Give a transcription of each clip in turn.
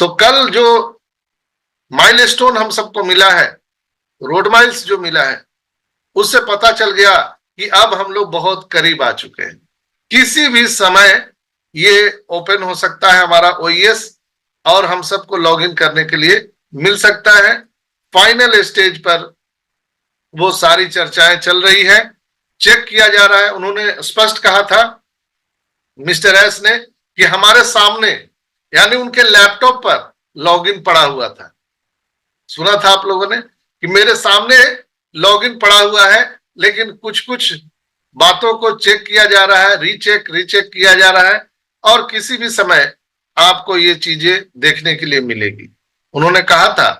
तो कल जो माइलस्टोन हम सबको मिला है, रोड माइल्स जो मिला है, उससे पता चल गया कि अब हम लोग बहुत करीब आ चुके हैं। किसी भी समय ये ओपन हो सकता है हमारा ओईएस, और हम सबको लॉगिन करने के लिए मिल सकता है। फाइनल स्टेज पर वो सारी चर्चाएं चल रही है, चेक किया जा रहा है। उन्होंने स्पष्ट कहा था मिस्टर एस ने कि हमारे सामने, यानी उनके लैपटॉप पर लॉगिन पड़ा हुआ था। सुना था आप लोगों ने कि मेरे सामने लॉगिन पड़ा हुआ है, लेकिन कुछ कुछ बातों को चेक किया जा रहा है, रीचेक किया जा रहा है, और किसी भी समय आपको ये चीजें देखने के लिए मिलेगी। उन्होंने कहा था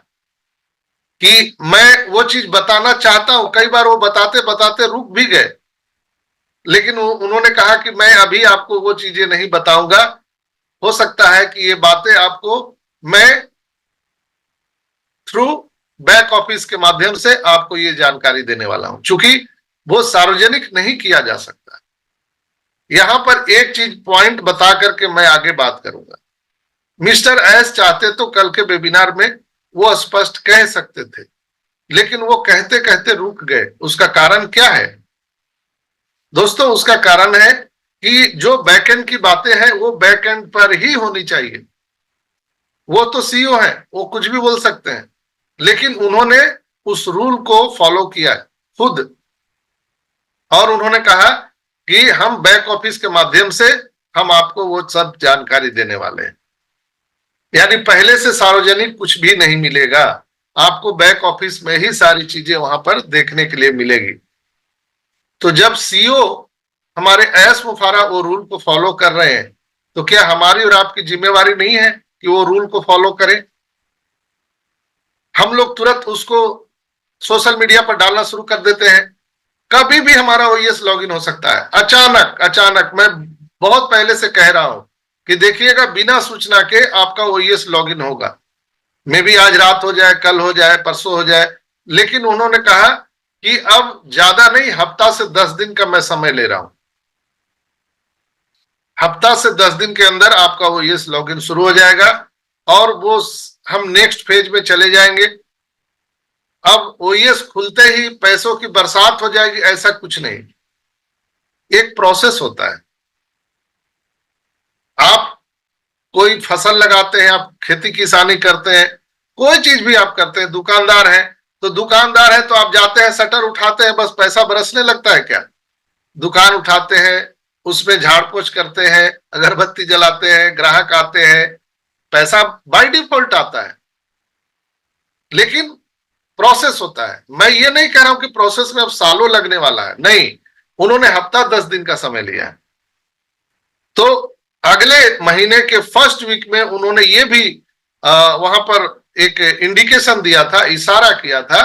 कि मैं वो चीज बताना चाहता हूं, कई बार वो बताते बताते रुक भी गए, लेकिन उन्होंने कहा कि मैं अभी आपको वो चीजें नहीं बताऊंगा। हो सकता है कि ये बातें आपको मैं थ्रू बैक ऑफिस के माध्यम से आपको ये जानकारी देने वाला हूं, क्योंकि वो सार्वजनिक नहीं किया जा सकता। यहां पर एक चीज पॉइंट बता करके मैं आगे बात करूंगा। मिस्टर एस चाहते तो कल के वेबिनार में वो स्पष्ट कह सकते थे, लेकिन वो कहते कहते रुक गए। उसका कारण क्या है दोस्तों? उसका कारण है कि जो बैकएंड की बातें हैं वो बैकएंड पर ही होनी चाहिए। वो तो सीईओ है, वो कुछ भी बोल सकते हैं, लेकिन उन्होंने उस रूल को फॉलो किया खुद, और उन्होंने कहा कि हम बैक ऑफिस के माध्यम से हम आपको वो सब जानकारी देने वाले हैं। यानी पहले से सार्वजनिक कुछ भी नहीं मिलेगा, आपको बैक ऑफिस में ही सारी चीजें वहां पर देखने के लिए मिलेगी। तो जब सीईओ हमारे एस मुफारा वो रूल को फॉलो कर रहे हैं, तो क्या हमारी और आपकी जिम्मेवारी नहीं है कि वो रूल को फॉलो करें? हम लोग तुरंत उसको सोशल मीडिया पर डालना शुरू कर देते हैं। कभी भी हमारा ओईएस लॉगिन हो सकता है, अचानक। मैं बहुत पहले से कह रहा हूं कि देखिएगा, बिना सूचना के आपका ओईएस लॉगिन होगा। मे भी आज रात हो जाए, कल हो जाए, परसों हो जाए, लेकिन उन्होंने कहा कि अब ज्यादा नहीं, हफ्ता से 10 दिन का मैं समय ले रहा हूं। हफ्ता से 10 दिन के अंदर आपका ओईएस लॉगिन शुरू हो जाएगा, और वो हम नेक्स्ट फेज में चले जाएंगे। अब ओईएस खुलते ही पैसों की बरसात हो जाएगी, ऐसा कुछ नहीं। एक प्रोसेस होता है। आप कोई फसल लगाते हैं, आप खेती किसानी करते हैं, कोई चीज भी आप करते हैं, दुकानदार हैं तो आप जाते हैं, शटर उठाते हैं, बस पैसा बरसने लगता है क्या? दुकान उठाते हैं, उसमें झाड़ पोछ करते हैं, अगरबत्ती जलाते हैं, ग्राहक आते हैं, पैसा बाय डिफॉल्ट आता है। लेकिन प्रोसेस होता है। मैं ये नहीं कह रहा हूं कि प्रोसेस में अब सालों लगने वाला है, नहीं। उन्होंने हफ्ता 10 दिन का समय लिया है। तो अगले महीने के फर्स्ट वीक में उन्होंने ये भी वहां पर एक इंडिकेशन दिया था, इशारा किया था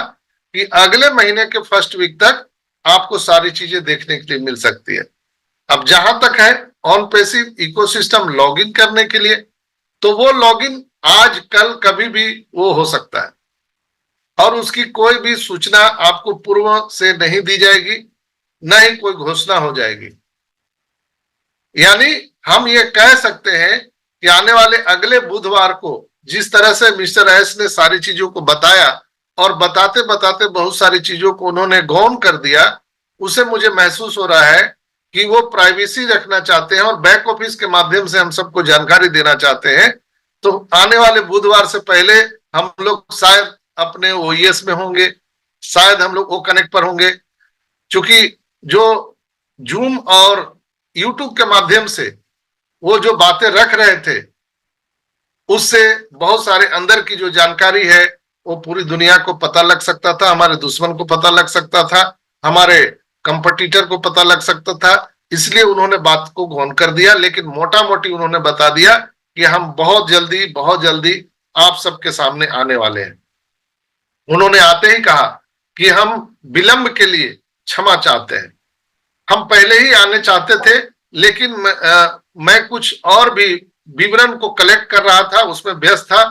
कि अगले महीने के फर्स्ट वीक तक आपको सारी चीजें देखने के लिए मिल सकती है। अब जहां तक है ऑन पैसिव इकोसिस्टम लॉगिन करने के लिए, तो वो लॉगिन आज कल कभी भी वो हो सकता है, और उसकी कोई भी सूचना आपको पूर्व से नहीं दी जाएगी, न ही कोई घोषणा हो जाएगी। यानी हम ये कह सकते हैं कि आने वाले अगले बुधवार को जिस तरह से मिस्टर एस ने सारी चीजों को बताया, और बताते बताते बहुत सारी चीजों को उन्होंने गौन कर दिया, उसे मुझे महसूस हो रहा है कि वो प्राइवेसी रखना चाहते हैं और बैक ऑफिस के माध्यम से हम सबको जानकारी देना चाहते हैं। तो आने वाले बुधवार से पहले हम लोग शायद अपने ओईएस में होंगे, शायद हम लोग ओ कनेक्ट पर होंगे, क्योंकि जो जूम और यूट्यूब के माध्यम से वो जो बातें रख रहे थे, उससे बहुत सारे अंदर की जो जानकारी है वो पूरी दुनिया को पता लग सकता था, हमारे दुश्मन को पता लग सकता था, हमारे कंपटीटर को पता लग सकता था। इसलिए उन्होंने बात को गौन कर दिया, लेकिन मोटा मोटी उन्होंने बता दिया कि हम बहुत जल्दी आप सबके सामने आने वाले हैं। उन्होंने आते ही कहा कि हम विलंब के लिए क्षमा चाहते हैं। हम पहले ही आने चाहते थे, लेकिन मैं कुछ और भी विवरण को कलेक्ट कर रहा था, उसमें व्यस्त था।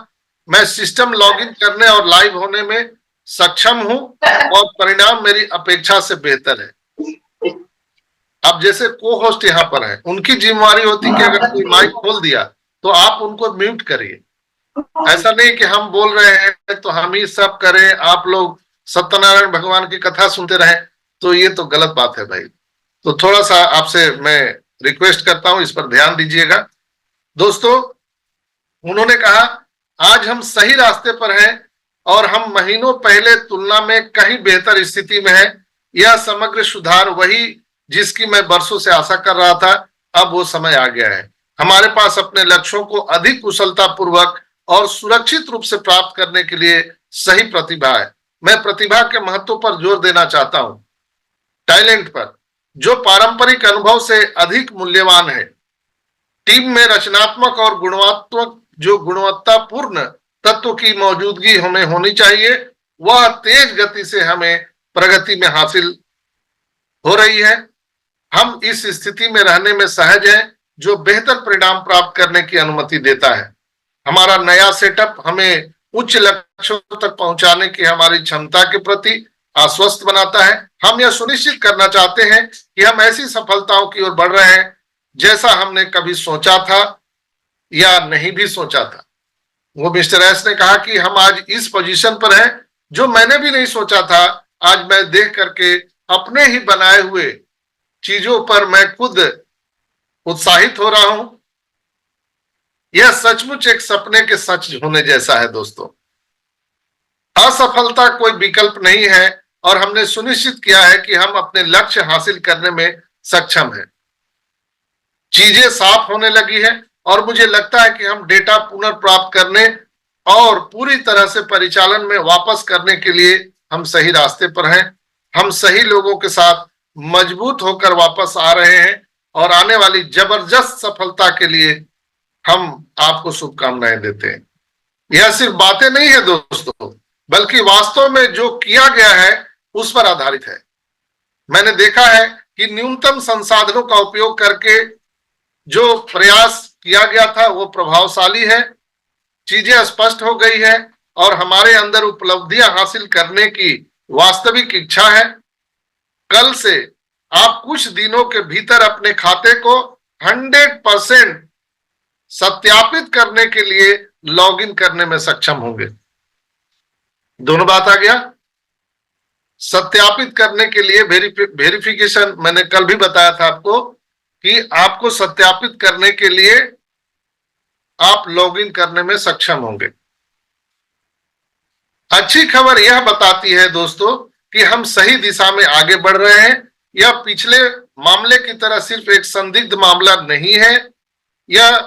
मैं सिस्टम लॉगिन करने और लाइव होने में सक्षम हूं, और परिणाम मेरी अपेक्षा से बेहतर है। अब जैसे को होस्ट यहाँ पर है, उनकी जिम्मेवारी होती कि अगर कोई माइक खोल दिया तो आप उनको म्यूट करिए, ऐसा नहीं कि हम बोल रहे हैं तो हम ही सब करें, आप लोग सत्यनारायण भगवान की कथा सुनते रहें, तो ये तो गलत बात है भाई। तो थोड़ा सा आपसे मैं रिक्वेस्ट करता हूं, इस पर ध्यान दीजिएगा दोस्तों। उन्होंने कहा आज हम सही रास्ते पर हैं और हम महीनों पहले तुलना में कहीं बेहतर स्थिति में हैं। यह समग्र सुधार वही जिसकी मैं बरसों से आशा कर रहा था, अब वो समय आ गया है। हमारे पास अपने लक्ष्यों को अधिक कुशलता पूर्वक और सुरक्षित रूप से प्राप्त करने के लिए सही प्रतिभा है। मैं प्रतिभा के महत्व पर जोर देना चाहता हूं, टैलेंट पर, जो पारंपरिक अनुभव से अधिक मूल्यवान है। टीम में रचनात्मक और गुणवत्तापूर्ण तत्व की मौजूदगी हमें होनी चाहिए। वह तेज गति से हमें प्रगति में हासिल हो रही है। हम इस स्थिति में रहने में सहज हैं जो बेहतर परिणाम प्राप्त करने की अनुमति देता है। हमारा नया सेटअप हमें उच्च लक्ष्यों तक पहुंचाने की हमारी क्षमता के प्रति आश्वस्त बनाता है। हम यह सुनिश्चित करना चाहते हैं कि हम ऐसी सफलताओं की ओर बढ़ रहे हैं जैसा हमने कभी सोचा था या नहीं भी सोचा था। वो मिस्टर एस ने कहा कि हम आज इस पोजीशन पर हैं जो मैंने भी नहीं सोचा था। आज मैं देख करके अपने ही बनाए हुए चीजों पर मैं खुद उत्साहित हो रहा हूं। यह सचमुच एक सपने के सच होने जैसा है दोस्तों। असफलता कोई विकल्प नहीं है और हमने सुनिश्चित किया है कि हम अपने लक्ष्य हासिल करने में सक्षम हैं। चीजें साफ होने लगी है और मुझे लगता है कि हम डेटा पुनर्प्राप्त करने और पूरी तरह से परिचालन में वापस करने के लिए हम सही रास्ते पर हैं। हम सही लोगों के साथ मजबूत होकर वापस आ रहे हैं और आने वाली जबरदस्त सफलता के लिए हम आपको शुभकामनाएं देते हैं। यह सिर्फ बातें नहीं है दोस्तों, बल्कि वास्तव में जो किया गया है उस पर आधारित है। मैंने देखा है कि न्यूनतम संसाधनों का उपयोग करके जो प्रयास किया गया था वो प्रभावशाली है। चीजें स्पष्ट हो गई है और हमारे अंदर उपलब्धियां हासिल करने की वास्तविक इच्छा है। कल से आप कुछ दिनों के भीतर अपने खाते को 100% सत्यापित करने के लिए लॉगिन करने में सक्षम होंगे। दोनों बात आ गया। सत्यापित करने के लिए वेरिफिकेशन, मैंने कल भी बताया था आपको कि आपको सत्यापित करने के लिए आप लॉगिन करने में सक्षम होंगे। अच्छी खबर यह बताती है दोस्तों कि हम सही दिशा में आगे बढ़ रहे हैं। यह पिछले मामले की तरह सिर्फ एक संदिग्ध मामला नहीं है, यह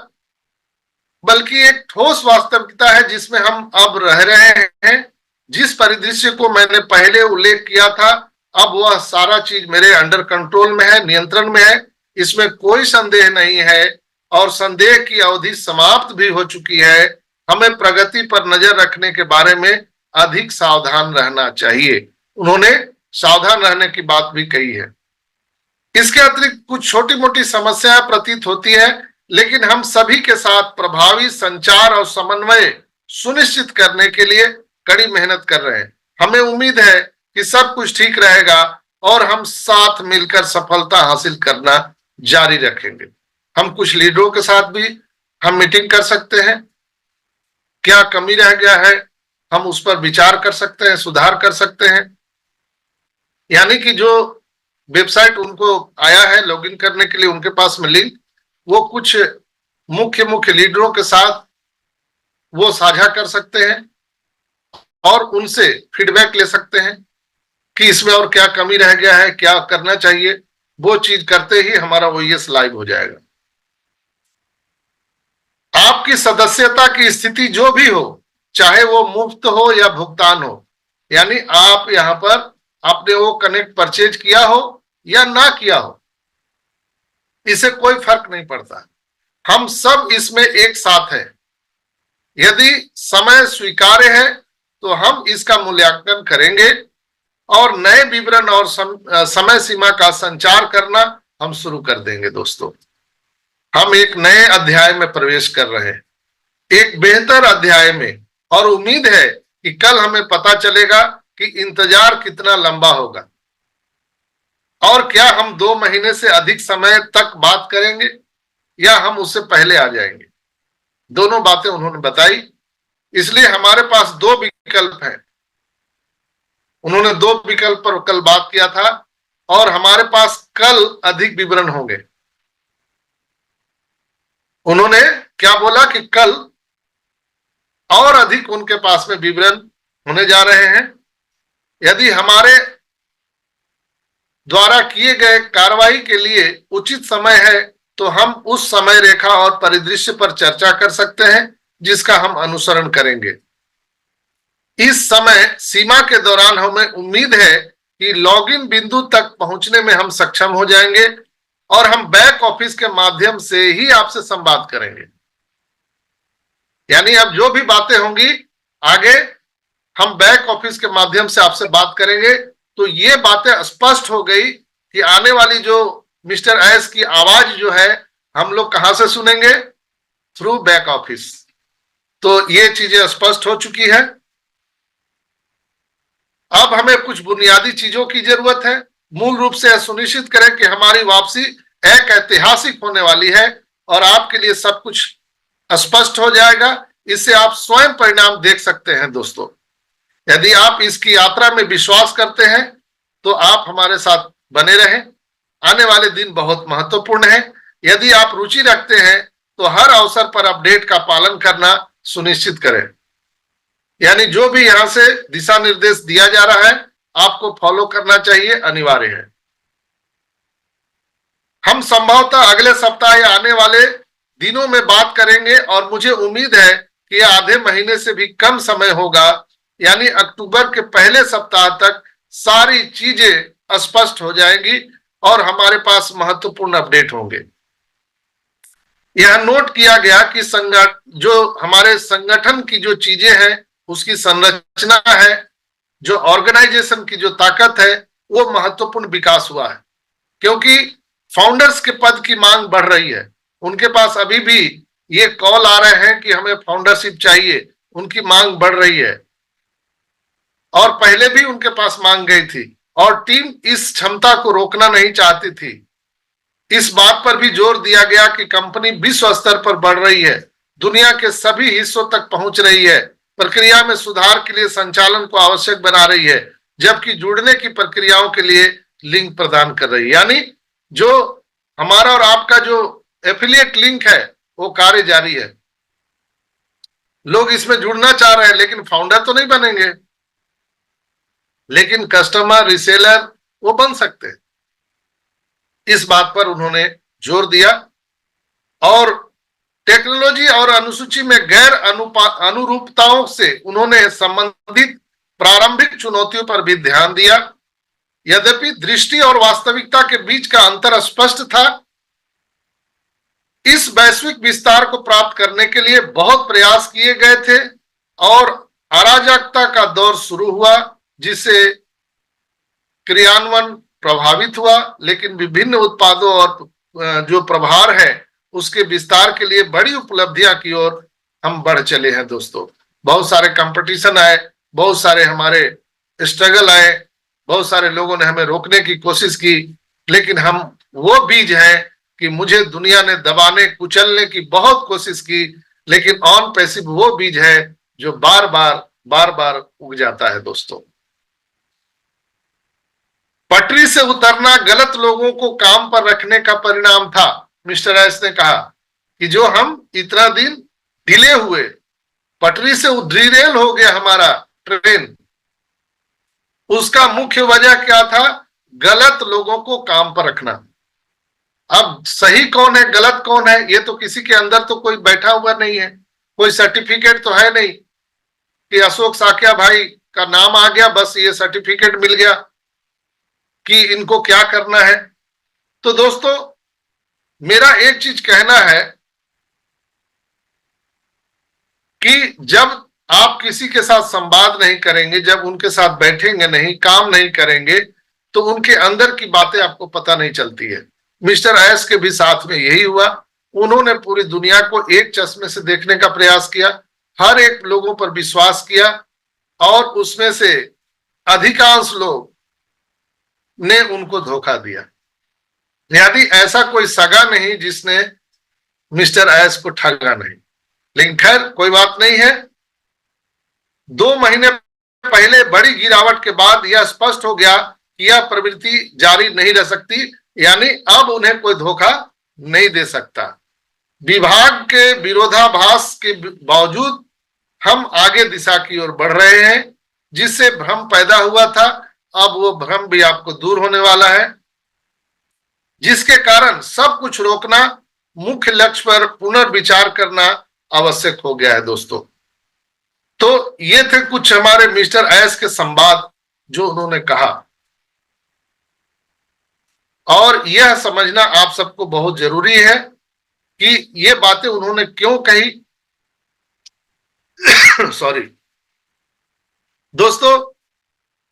बल्कि एक ठोस वास्तविकता है जिसमें हम अब रह रहे हैं। जिस परिदृश्य को मैंने पहले उल्लेख किया था, अब वह सारा चीज मेरे अंडर कंट्रोल में है, नियंत्रण में है, इसमें कोई संदेह नहीं है और संदेह की अवधि समाप्त भी हो चुकी है। हमें प्रगति पर नजर रखने के बारे में अधिक सावधान रहना चाहिए। उन्होंने सावधान रहने की बात भी कही है। इसके अतिरिक्त कुछ छोटी मोटी समस्याएं प्रतीत होती है, लेकिन हम सभी के साथ प्रभावी संचार और समन्वय सुनिश्चित करने के लिए कड़ी मेहनत कर रहे हैं। हमें उम्मीद है कि सब कुछ ठीक रहेगा और हम साथ मिलकर सफलता हासिल करना जारी रखेंगे। हम कुछ लीडरों के साथ भी हम मीटिंग कर सकते हैं, क्या कमी रह गया है हम उस पर विचार कर सकते हैं, सुधार कर सकते हैं। यानी कि जो वेबसाइट उनको आया है लॉगिन करने के लिए, उनके पास में लिंक, वो कुछ मुख्य लीडरों के साथ वो साझा कर सकते हैं और उनसे फीडबैक ले सकते हैं कि इसमें और क्या कमी रह गया है, क्या करना चाहिए। वो चीज करते ही हमारा ओएस लाइव हो जाएगा। आपकी सदस्यता की स्थिति जो भी हो, चाहे वो मुफ्त हो या भुगतान हो, यानी आप यहां पर आपने वो कनेक्ट परचेज किया हो या ना किया हो, इसे कोई फर्क नहीं पड़ता। हम सब इसमें एक साथ हैं। यदि समय स्वीकार्य है तो हम इसका मूल्यांकन करेंगे और नए विवरण और समय सीमा का संचार करना हम शुरू कर देंगे। दोस्तों, हम एक नए अध्याय में प्रवेश कर रहे हैं, एक बेहतर अध्याय में, और उम्मीद है कि कल हमें पता चलेगा कि इंतजार कितना लंबा होगा और क्या हम 2 महीने से अधिक समय तक बात करेंगे या हम उससे पहले आ जाएंगे। दोनों बातें उन्होंने बताई इसलिए हमारे पास दो विकल्प हैं। उन्होंने दो विकल्प पर कल बात किया था और हमारे पास कल अधिक विवरण होंगे। उन्होंने क्या बोला कि कल और अधिक उनके पास में विवरण होने जा रहे हैं। यदि हमारे द्वारा किए गए कार्रवाई के लिए उचित समय है तो हम उस समय रेखा और परिदृश्य पर चर्चा कर सकते हैं जिसका हम अनुसरण करेंगे। इस समय सीमा के दौरान हमें उम्मीद है कि लॉगिन बिंदु तक पहुंचने में हम सक्षम हो जाएंगे और हम बैक ऑफिस के माध्यम से ही आपसे संवाद करेंगे। यानी अब जो भी बातें होंगी आगे हम बैक ऑफिस के माध्यम से आपसे बात करेंगे। तो ये बातें स्पष्ट हो गई कि आने वाली जो मिस्टर एस की आवाज जो है हम लोग कहां से सुनेंगे, थ्रू बैक ऑफिस। तो ये चीजें स्पष्ट हो चुकी है। अब हमें कुछ बुनियादी चीजों की जरूरत है। मूल रूप से सुनिश्चित करें कि हमारी वापसी एक ऐतिहासिक होने वाली है और आपके लिए सब कुछ स्पष्ट हो जाएगा। इससे आप स्वयं परिणाम देख सकते हैं दोस्तों। यदि आप इसकी यात्रा में विश्वास करते हैं तो आप हमारे साथ बने रहें। आने वाले दिन बहुत महत्वपूर्ण है। यदि आप रुचि रखते हैं तो हर अवसर पर अपडेट का पालन करना सुनिश्चित करें। यानी जो भी यहां से दिशा निर्देश दिया जा रहा है आपको फॉलो करना चाहिए, अनिवार्य है। हम संभवतः अगले सप्ताह या आने वाले दिनों में बात करेंगे और मुझे उम्मीद है कि आधे महीने से भी कम समय होगा, यानी अक्टूबर के पहले सप्ताह तक सारी चीजें स्पष्ट हो जाएंगी और हमारे पास महत्वपूर्ण अपडेट होंगे। यह नोट किया गया कि जो हमारे संगठन की जो चीजें हैं उसकी संरचना है, जो ऑर्गेनाइजेशन की जो ताकत है वो महत्वपूर्ण विकास हुआ है। क्योंकि फाउंडर्स के पद की मांग बढ़ रही है। उनके पास अभी भी ये कॉल आ रहे हैं कि हमें फाउंडरशिप चाहिए, उनकी मांग बढ़ रही है और पहले भी उनके पास मांग गई थी और टीम इस क्षमता को रोकना नहीं चाहती थी। इस बात पर भी जोर दिया गया कि कंपनी विश्व स्तर पर बढ़ रही है, दुनिया के सभी हिस्सों तक पहुंच रही है, प्रक्रिया में सुधार के लिए संचालन को आवश्यक बना रही है, जबकि जुड़ने की प्रक्रियाओं के लिए लिंक प्रदान कर रही है। यानी जो हमारा और आपका जो एफिलिएट लिंक है वो कार्य जारी है। लोग इसमें जुड़ना चाह रहे हैं लेकिन फाउंडर तो नहीं बनेंगे, लेकिन कस्टमर रिसेलर वो बन सकते हैं। इस बात पर उन्होंने जोर दिया और टेक्नोलॉजी और अनुसूची में गैर अनुरूपताओं से उन्होंने संबंधित प्रारंभिक चुनौतियों पर भी ध्यान दिया। यद्यपि दृष्टि और वास्तविकता के बीच का अंतर स्पष्ट था। इस वैश्विक विस्तार को प्राप्त करने के लिए बहुत प्रयास किए गए थे और अराजकता का दौर शुरू हुआ जिससे क्रियान्वयन प्रभावित हुआ, लेकिन विभिन्न उत्पादों और जो प्रभार है उसके विस्तार के लिए बड़ी उपलब्धियां की ओर हम बढ़ चले हैं दोस्तों। बहुत सारे कंपटीशन आए, बहुत सारे हमारे स्ट्रगल आए, बहुत सारे लोगों ने हमें रोकने की कोशिश की, लेकिन हम वो बीज हैं कि मुझे दुनिया ने दबाने कुचलने की बहुत कोशिश की, लेकिन ऑन पैसिव वो बीज है जो बार बार उग जाता है दोस्तों। पटरी से उतरना गलत लोगों को काम पर रखने का परिणाम था। मिस्टर एस ने कहा कि जो हम इतना दिन डिले हुए, पटरी से डिरेल हो गया हमारा ट्रेन, उसका मुख्य वजह क्या था? गलत लोगों को काम पर रखना। अब सही कौन है गलत कौन है ये तो किसी के अंदर तो कोई बैठा हुआ नहीं है, कोई सर्टिफिकेट तो है नहीं कि अशोक साकिया भाई का नाम आ गया बस ये सर्टिफिकेट मिल गया कि इनको क्या करना है। तो दोस्तों मेरा एक चीज कहना है कि जब आप किसी के साथ संवाद नहीं करेंगे, जब उनके साथ बैठेंगे नहीं, काम नहीं करेंगे, तो उनके अंदर की बातें आपको पता नहीं चलती है। मिस्टर एस के भी साथ में यही हुआ। उन्होंने पूरी दुनिया को एक चश्मे से देखने का प्रयास किया, हर एक लोगों पर विश्वास किया और उसमें से अधिकांश लोग ने उनको धोखा दिया। यदि ऐसा कोई सगा नहीं जिसने मिस्टर एस को ठगा नहीं, लेकिन खैर कोई बात नहीं है। 2 महीने पहले बड़ी गिरावट के बाद यह स्पष्ट हो गया कि यह प्रवृत्ति जारी नहीं रह सकती, यानी अब उन्हें कोई धोखा नहीं दे सकता। विभाग के विरोधाभास के बावजूद हम आगे दिशा की ओर बढ़ रहे हैं। जिससे भ्रम पैदा हुआ था, अब वो भ्रम भी आपको दूर होने वाला है, जिसके कारण सब कुछ रोकना, मुख्य लक्ष्य पर पुनर्विचार करना आवश्यक हो गया है दोस्तों। तो ये थे कुछ हमारे मिस्टर एस के संवाद जो उन्होंने कहा, और यह समझना आप सबको बहुत जरूरी है कि ये बातें उन्होंने क्यों कही। सॉरी दोस्तों,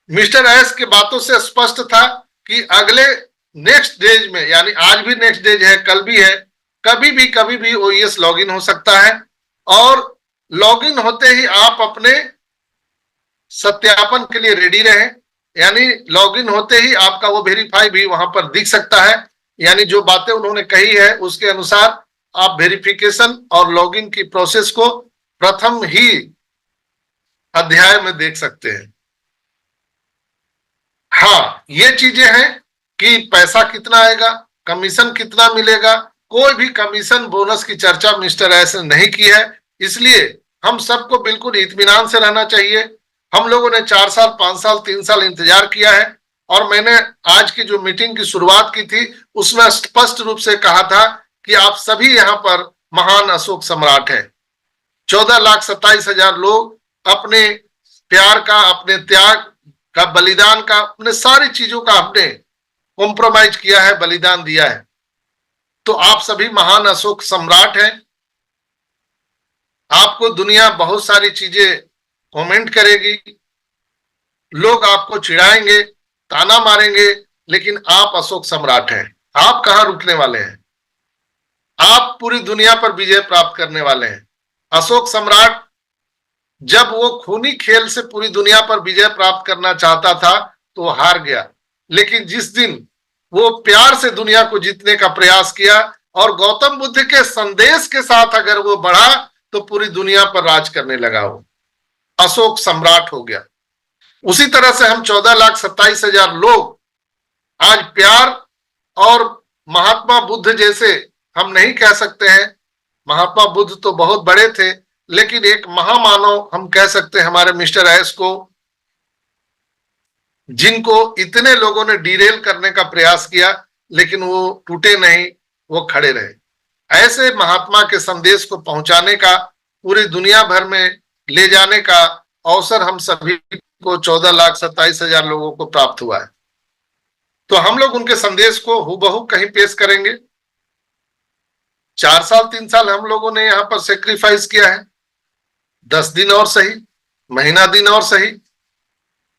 मिस्टर एस की बातों से स्पष्ट था कि अगले नेक्स्ट डेज में, यानी आज भी नेक्स्ट डेज है, कल भी है, कभी भी ओईएस लॉगिन हो सकता है, और लॉगिन होते ही आप अपने सत्यापन के लिए रेडी रहें। यानी लॉगिन होते ही आपका वो वेरीफाई भी वहां पर दिख सकता है, यानी जो बातें उन्होंने कही है उसके अनुसार आप वेरिफिकेशन और लॉगिन की प्रोसेस को प्रथम ही अध्याय में देख सकते हैं। हाँ, ये चीजें हैं कि पैसा कितना आएगा, कमीशन कितना मिलेगा, कोई भी कमीशन बोनस की चर्चा मिस्टर एस ने नहीं की है। इसलिए हम सबको बिल्कुल इत्मीनान से रहना चाहिए। हम लोगों ने 4 साल, 5 साल, 3 साल इंतजार किया है, और मैंने आज की जो मीटिंग की शुरुआत की थी उसमें स्पष्ट रूप से कहा था कि आप सभी यहाँ पर महान अशोक सम्राट हैं। 14,27,000 लोग अपने प्यार का, अपने त्याग का, बलिदान का, अपने सारी चीजों का आपने कॉम्प्रोमाइज किया है, बलिदान दिया है। तो आप सभी महान अशोक सम्राट हैं। आपको दुनिया बहुत सारी चीजें कमेंट करेगी, लोग आपको चिढ़ाएंगे, ताना मारेंगे, लेकिन आप अशोक सम्राट हैं। आप कहां रुकने वाले हैं? आप पूरी दुनिया पर विजय प्राप्त करने वाले हैं। अशोक सम्राट जब वो खूनी खेल से पूरी दुनिया पर विजय प्राप्त करना चाहता था तो वो हार गया, लेकिन जिस दिन वो प्यार से दुनिया को जीतने का प्रयास किया और गौतम बुद्ध के संदेश के साथ अगर वो बढ़ा तो पूरी दुनिया पर राज करने लगा, वो अशोक सम्राट हो गया। उसी तरह से हम 14,27,000 लोग आज प्यार और महात्मा बुद्ध जैसे, हम नहीं कह सकते हैं महात्मा बुद्ध तो बहुत बड़े थे, लेकिन एक महामानव हम कह सकते हैं हमारे मिस्टर एस को, जिनको इतने लोगों ने डिरेल करने का प्रयास किया लेकिन वो टूटे नहीं, वो खड़े रहे। ऐसे महात्मा के संदेश को पहुंचाने का, पूरी दुनिया भर में ले जाने का अवसर हम सभी को 14,27,000 लोगों को प्राप्त हुआ है। तो हम लोग उनके संदेश को हूबहू कहीं पेश करेंगे। 4 साल 3 साल हम लोगों ने यहां पर सेक्रीफाइस किया है, 10 दिन और सही, महीना दिन और सही,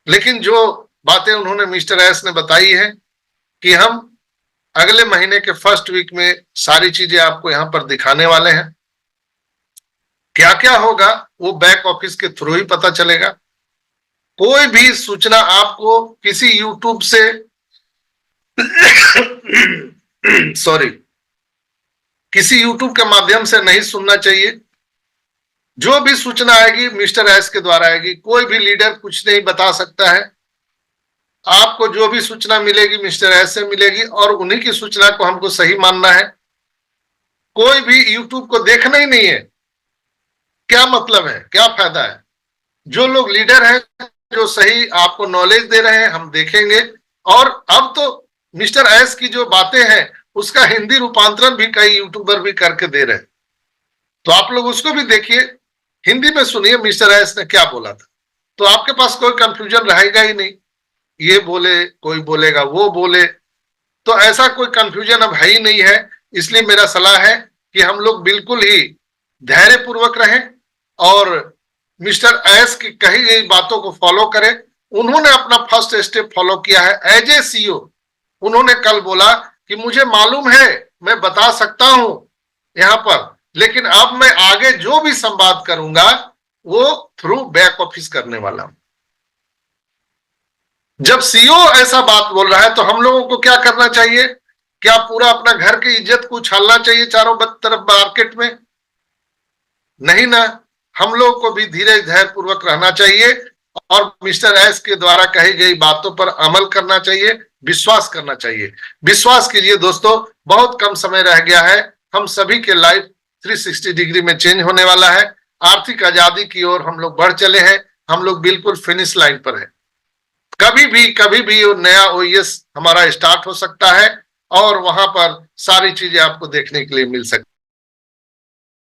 लेकिन जो बातें उन्होंने मिस्टर एस ने बताई है कि हम अगले महीने के फर्स्ट वीक में सारी चीजें आपको यहां पर दिखाने वाले हैं। क्या क्या होगा वो बैक ऑफिस के थ्रू ही पता चलेगा। कोई भी सूचना आपको किसी यूट्यूब से सॉरी किसी यूट्यूब के माध्यम से नहीं सुनना चाहिए। जो भी सूचना आएगी मिस्टर एस के द्वारा आएगी। कोई भी लीडर कुछ नहीं बता सकता है। आपको जो भी सूचना मिलेगी मिस्टर एस से मिलेगी, और उन्हीं की सूचना को हमको सही मानना है। कोई भी यूट्यूब को देखना ही नहीं है। क्या मतलब है, क्या फायदा है? जो लोग लीडर हैं, जो सही आपको नॉलेज दे रहे हैं, हम देखेंगे। और अब तो मिस्टर एस की जो बातें हैं उसका हिंदी रूपांतरण भी कई यूट्यूबर भी करके दे रहे हैं, तो आप लोग उसको भी देखिए, हिंदी में सुनिए मिस्टर एस ने क्या बोला था। तो आपके पास कोई कंफ्यूजन रहेगा ही नहीं। ये बोले, कोई बोलेगा वो बोले, तो ऐसा कोई कंफ्यूजन अब है ही नहीं है। इसलिए मेरा सलाह है कि हम लोग बिल्कुल ही धैर्य पूर्वक रहें और मिस्टर एस की कही गई बातों को फॉलो करें। उन्होंने अपना फर्स्ट स्टेप फॉलो किया है एज ए सीईओ। उन्होंने कल बोला कि मुझे मालूम है, मैं बता सकता हूं यहां पर, लेकिन अब मैं आगे जो भी संवाद करूंगा वो थ्रू बैक ऑफिस करने वाला हूं। जब सीईओ ऐसा बात बोल रहा है तो हम लोगों को क्या करना चाहिए? क्या पूरा अपना घर की इज्जत को उछालना चाहिए चारों तरफ मार्केट में? नहीं ना। हम लोग को भी धीरे धैर्य पूर्वक रहना चाहिए और मिस्टर एस के द्वारा कही गई बातों पर अमल करना चाहिए, विश्वास करना चाहिए। विश्वास कीजिए दोस्तों, बहुत कम समय रह गया है, हम सभी के लाइफ 360 डिग्री में चेंज होने वाला है। आर्थिक आजादी की ओर हम लोग बढ़ चले हैं, हम लोग बिल्कुल फिनिश लाइन पर है। कभी भी नया ओएस हमारा स्टार्ट हो सकता है और वहां पर सारी चीजें आपको देखने के लिए मिल सकती